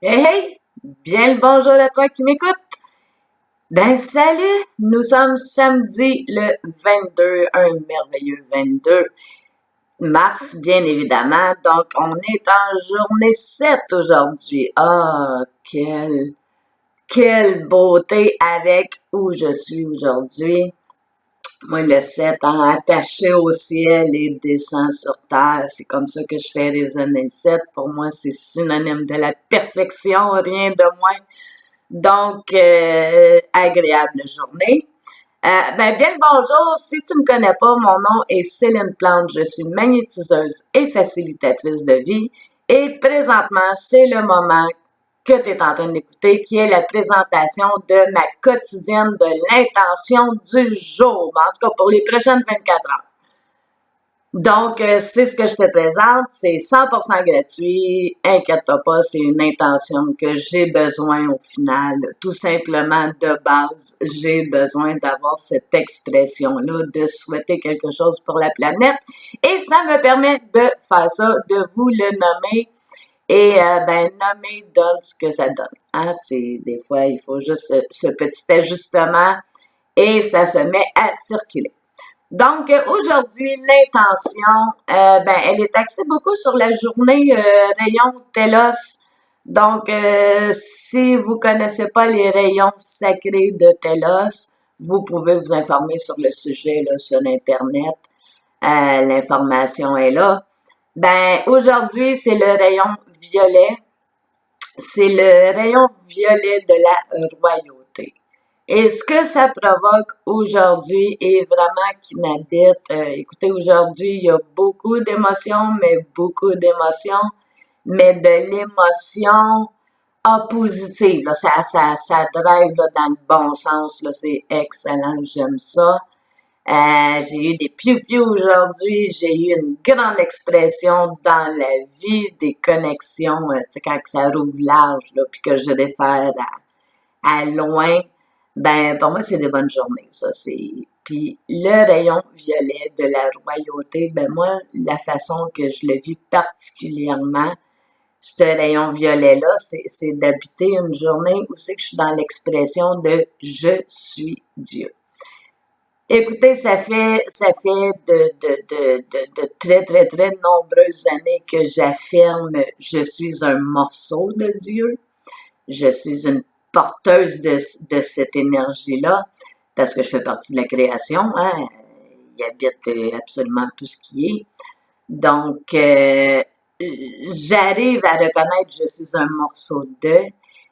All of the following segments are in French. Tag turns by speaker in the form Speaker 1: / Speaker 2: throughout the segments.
Speaker 1: Hey, hey! Bien le bonjour à toi qui m'écoute! Ben salut! Nous sommes samedi le 22, un merveilleux 22 mars, bien évidemment. Donc, on est en journée 7 aujourd'hui. Ah, quelle beauté avec où je suis aujourd'hui. Moi, le 7, hein, attaché au ciel et descend sur terre, c'est comme ça que je fais résonner le 7. Pour moi, c'est synonyme de la perfection, rien de moins. Donc, agréable journée. Bien le bonjour. Si tu me connais pas, mon nom est Céline Plante. Je suis magnétiseuse et facilitatrice de vie. Et présentement, c'est le moment que tu es en train d'écouter, qui est la présentation de ma quotidienne de l'intention du jour. En tout cas, pour les prochaines 24 heures. Donc, c'est ce que je te présente, c'est 100% gratuit, inquiète-toi pas, c'est une intention que j'ai besoin au final, tout simplement de base, j'ai besoin d'avoir cette expression-là, de souhaiter quelque chose pour la planète, et ça me permet de faire ça, de vous le nommer, et nommer donne ce que ça donne. Hein? C'est des fois, il faut juste ce petit ajustement, et ça se met à circuler. Donc, aujourd'hui, l'intention, elle est axée beaucoup sur la journée rayon Telos. Donc, si vous connaissez pas les rayons sacrés de Telos, vous pouvez vous informer sur le sujet là, sur Internet. L'information est là. Aujourd'hui, c'est le rayon violet. C'est le rayon violet de la royauté. Et ce que ça provoque aujourd'hui est vraiment qui m'habite. Écoutez, aujourd'hui, il y a beaucoup d'émotions, mais de l'émotion positive. Là. Ça drive là, dans le bon sens. Là, c'est excellent, j'aime ça. J'ai eu des piou-piou aujourd'hui, j'ai eu une grande expression dans la vie, des connexions, tu sais, quand ça rouvre large, là, puis que je réfère à loin. Pour moi, c'est des bonnes journées, ça. Puis le rayon violet de la royauté, moi, la façon que je le vis particulièrement, ce rayon violet-là, c'est d'habiter une journée où c'est que je suis dans l'expression de « je suis Dieu ». Écoutez, ça fait de très, très, très nombreuses années que j'affirme « je suis un morceau de Dieu ». Je suis une porteuse de cette énergie-là, parce que je fais partie de la création, hein, il habite absolument tout ce qui est. Donc, j'arrive à reconnaître que je suis un morceau de,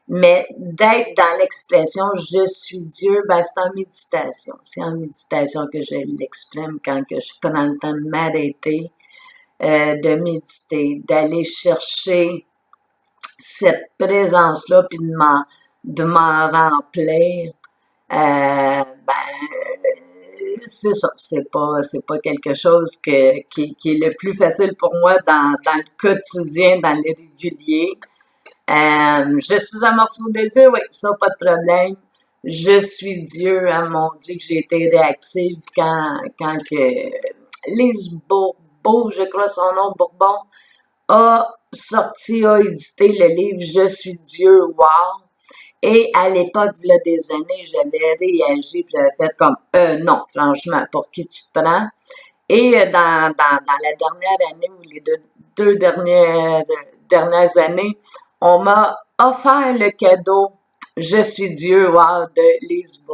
Speaker 1: mais d'être dans l'expression « je suis Dieu », c'est en méditation. C'est en méditation que je l'exprime quand que je prends le temps de m'arrêter, de méditer, d'aller chercher cette présence-là, puis de m'en remplir, c'est ça, c'est pas quelque chose qui est le plus facile pour moi dans le quotidien, dans le régulier. Je suis un morceau de Dieu, oui, ça, pas de problème. Je suis Dieu, hein, mon Dieu, que j'ai été réactive quand que Lise Bourbeau, je crois son nom, Bourbon, a édité le livre « Je suis Dieu, wow ». Et à l'époque, il y a des années, j'avais réagi, puis j'avais fait comme non, franchement, pour qui tu te prends? Et dans la dernière année ou les deux dernières années, on m'a offert le cadeau Je suis Dieu, wow, de Lise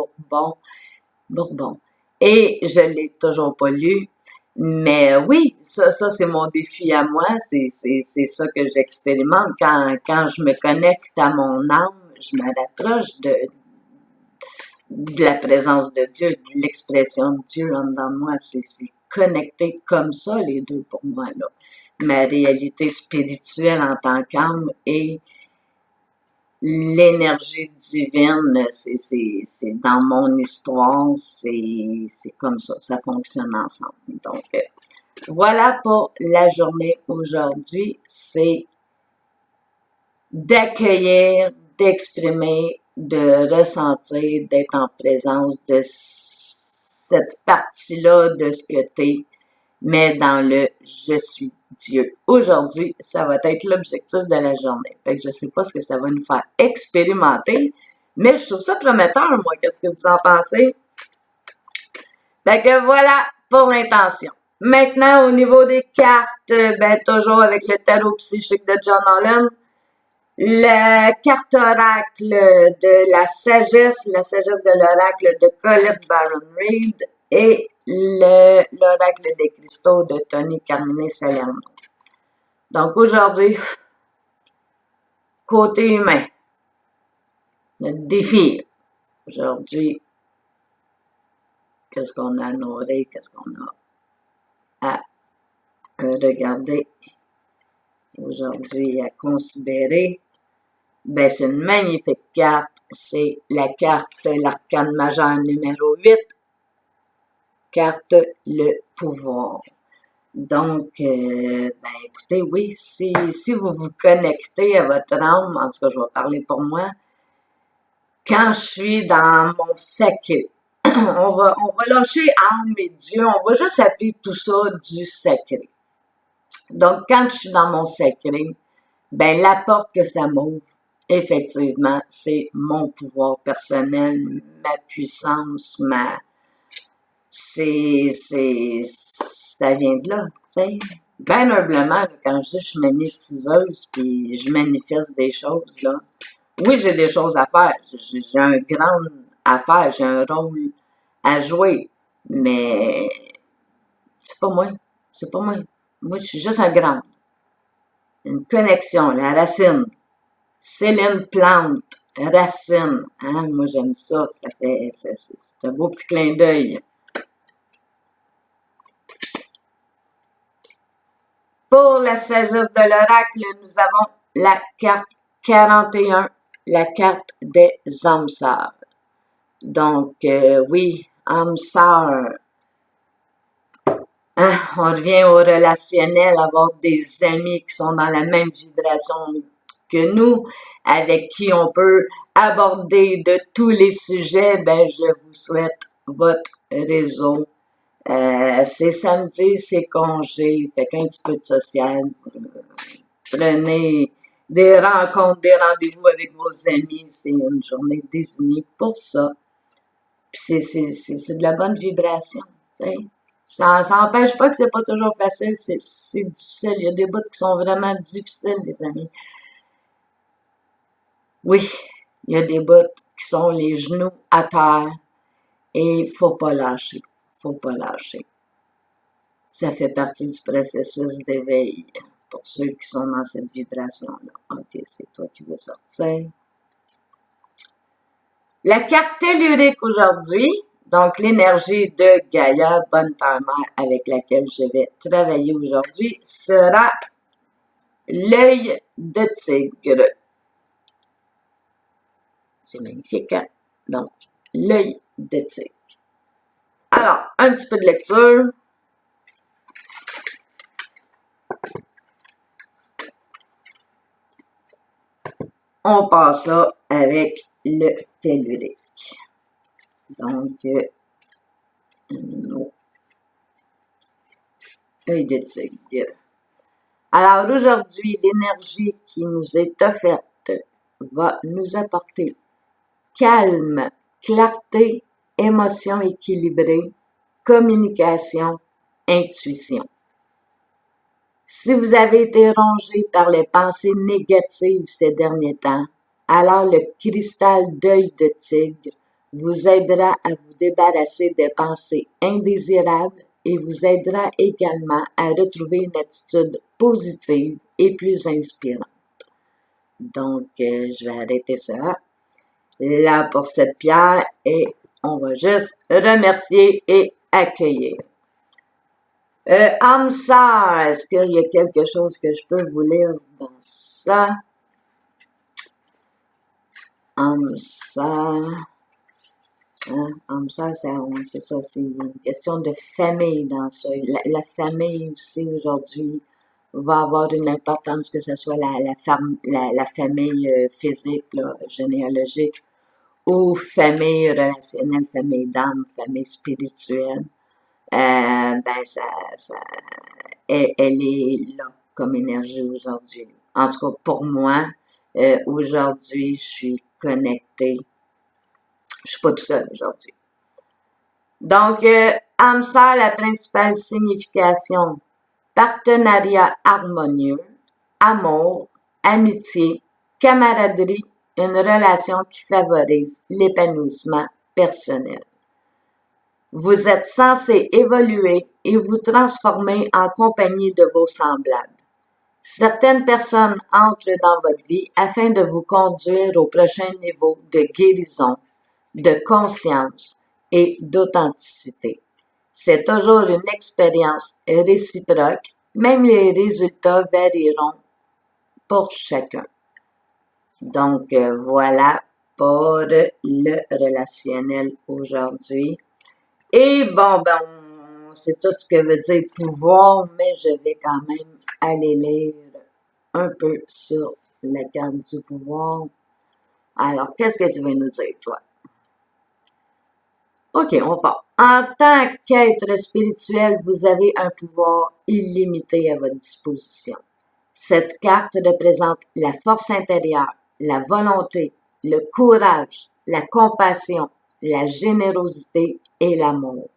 Speaker 1: Bourbon. Et je l'ai toujours pas lu. Mais oui, ça c'est mon défi à moi, c'est ça que j'expérimente quand je me connecte à mon âme, je me rapproche de la présence de Dieu, de l'expression de Dieu en dedans de moi, c'est connecté comme ça les deux pour moi là. Ma réalité spirituelle en tant qu'âme et l'énergie divine, c'est dans mon histoire, c'est comme ça fonctionne ensemble. Donc, voilà pour la journée aujourd'hui, c'est d'accueillir, d'exprimer, de ressentir, d'être en présence de cette partie-là de ce que t'es, mais dans le « je suis Dieu. Aujourd'hui, ça va être l'objectif de la journée. Fait que je sais pas ce que ça va nous faire expérimenter, mais je trouve ça prometteur, moi. Qu'est-ce que vous en pensez? Fait que voilà pour l'intention. Maintenant, au niveau des cartes, ben toujours avec le tarot psychique de John Holland, la carte oracle de la sagesse de l'oracle de Colette Baron Reed et l'oracle des cristaux de Tony Carmine Salerno. Donc aujourd'hui, côté humain, notre défi. Aujourd'hui, qu'est-ce qu'on a à nourrir, qu'est-ce qu'on a à regarder aujourd'hui, à considérer. Ben, c'est une magnifique carte. C'est la carte, l'arcane majeur numéro 8. Carte le pouvoir. Donc, ben, écoutez, oui, si vous vous connectez à votre âme, en tout cas, je vais parler pour moi, quand je suis dans mon sacré, on va lâcher âme et Dieu, on va juste appeler tout ça du sacré. Donc, quand je suis dans mon sacré, ben, la porte que ça m'ouvre, effectivement, c'est mon pouvoir personnel, ma puissance, ça vient de là, tu sais. Ben humblement, là, quand je dis je suis magnétiseuse puis je manifeste des choses, là, oui, j'ai des choses à faire, j'ai un grand affaire, j'ai un rôle à jouer, mais c'est pas moi, c'est pas moi. Moi, je suis juste un grand. Une connexion, la racine. Céline Plante, racine. Hein? Moi, j'aime ça. C'est un beau petit clin d'œil. Pour la sagesse de l'oracle, nous avons la carte 41, la carte des âmes sœurs. Donc, oui, âmes sœurs. Hein? On revient au relationnel, avoir des amis qui sont dans la même vibration que nous, avec qui on peut aborder de tous les sujets. Ben, je vous souhaite votre réseau. C'est samedi, c'est congé, fait qu'un petit peu de social. Prenez des rencontres, des rendez-vous avec vos amis. C'est une journée désignée pour ça. Puis c'est de la bonne vibration, tu sais. Ça n'empêche pas que c'est pas toujours facile, c'est difficile. Il y a des bouts qui sont vraiment difficiles, les amis. Oui, il y a des bouts qui sont les genoux à terre et faut pas lâcher, faut pas lâcher. Ça fait partie du processus d'éveil pour ceux qui sont dans cette vibration-là. Ok, c'est toi qui veux sortir. La carte tellurique aujourd'hui, donc l'énergie de Gaïa, bonne terre-mère avec laquelle je vais travailler aujourd'hui, sera l'œil de tigre. C'est magnifique, hein? Donc, l'œil de tigre. Alors, un petit peu de lecture. On passe ça avec le tellurique. Donc, œil de tigre. Alors, aujourd'hui, l'énergie qui nous est offerte va nous apporter calme, clarté, émotion équilibrée, communication, intuition. Si vous avez été rongé par les pensées négatives ces derniers temps, alors le cristal d'œil de tigre vous aidera à vous débarrasser des pensées indésirables et vous aidera également à retrouver une attitude positive et plus inspirante. Donc, je vais arrêter ça là pour cette pierre et on va juste remercier et accueillir. Âme sœur, est-ce qu'il y a quelque chose que je peux vous lire dans ça? Âme sœur. Hein? Âme sœur, c'est ça, c'est une question de famille dans ça. La famille aussi aujourd'hui va avoir une importance, que ce soit la famille physique, là, généalogique, ou famille relationnelle, famille d'âme, famille spirituelle. Ben elle est là comme énergie aujourd'hui. En tout cas, pour moi, aujourd'hui, je suis connectée. Je suis pas toute seule aujourd'hui. Donc, âme sœur, la principale signification, partenariat harmonieux, amour, amitié, camaraderie, une relation qui favorise l'épanouissement personnel. Vous êtes censé évoluer et vous transformer en compagnie de vos semblables. Certaines personnes entrent dans votre vie afin de vous conduire au prochain niveau de guérison, de conscience et d'authenticité. C'est toujours une expérience réciproque, même les résultats varieront pour chacun. Donc, voilà pour le relationnel aujourd'hui. Et bon, ben, c'est tout ce que veut dire pouvoir, mais je vais quand même aller lire un peu sur la carte du pouvoir. Alors, qu'est-ce que tu veux nous dire, toi? OK, on part. En tant qu'être spirituel, vous avez un pouvoir illimité à votre disposition. Cette carte représente la force intérieure, la volonté, le courage, la compassion, la générosité et l'amour.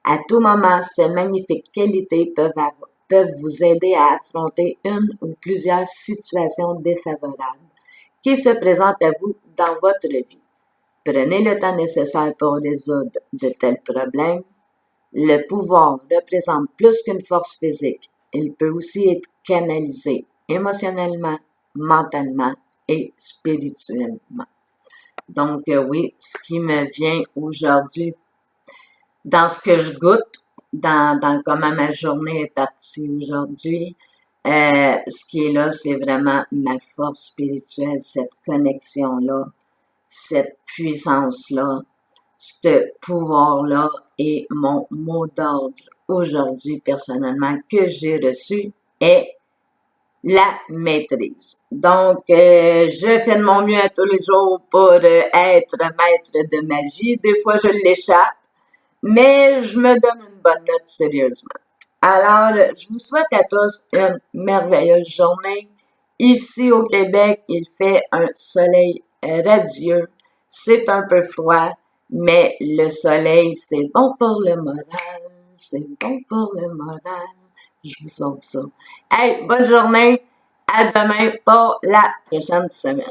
Speaker 1: À tout moment, ces magnifiques qualités peuvent vous aider à affronter une ou plusieurs situations défavorables qui se présentent à vous dans votre vie. Prenez le temps nécessaire pour résoudre de tels problèmes. Le pouvoir représente plus qu'une force physique. Il peut aussi être canalisé émotionnellement, mentalement et spirituellement. Donc, oui, ce qui me vient aujourd'hui, dans ce que je goûte, dans comment ma journée est partie aujourd'hui, ce qui est là, c'est vraiment ma force spirituelle, cette connexion-là, cette puissance-là, ce pouvoir-là et mon mot d'ordre aujourd'hui, personnellement, que j'ai reçu est la maîtrise. Donc, je fais de mon mieux à tous les jours pour être maître de ma vie. Des fois, je l'échappe, mais je me donne une bonne note sérieusement. Alors, je vous souhaite à tous une merveilleuse journée. Ici au Québec, il fait un soleil radieux. C'est un peu froid, mais le soleil, c'est bon pour le moral. C'est bon pour le moral. Je vous sauve ça. Hey, bonne journée. À demain pour la prochaine semaine.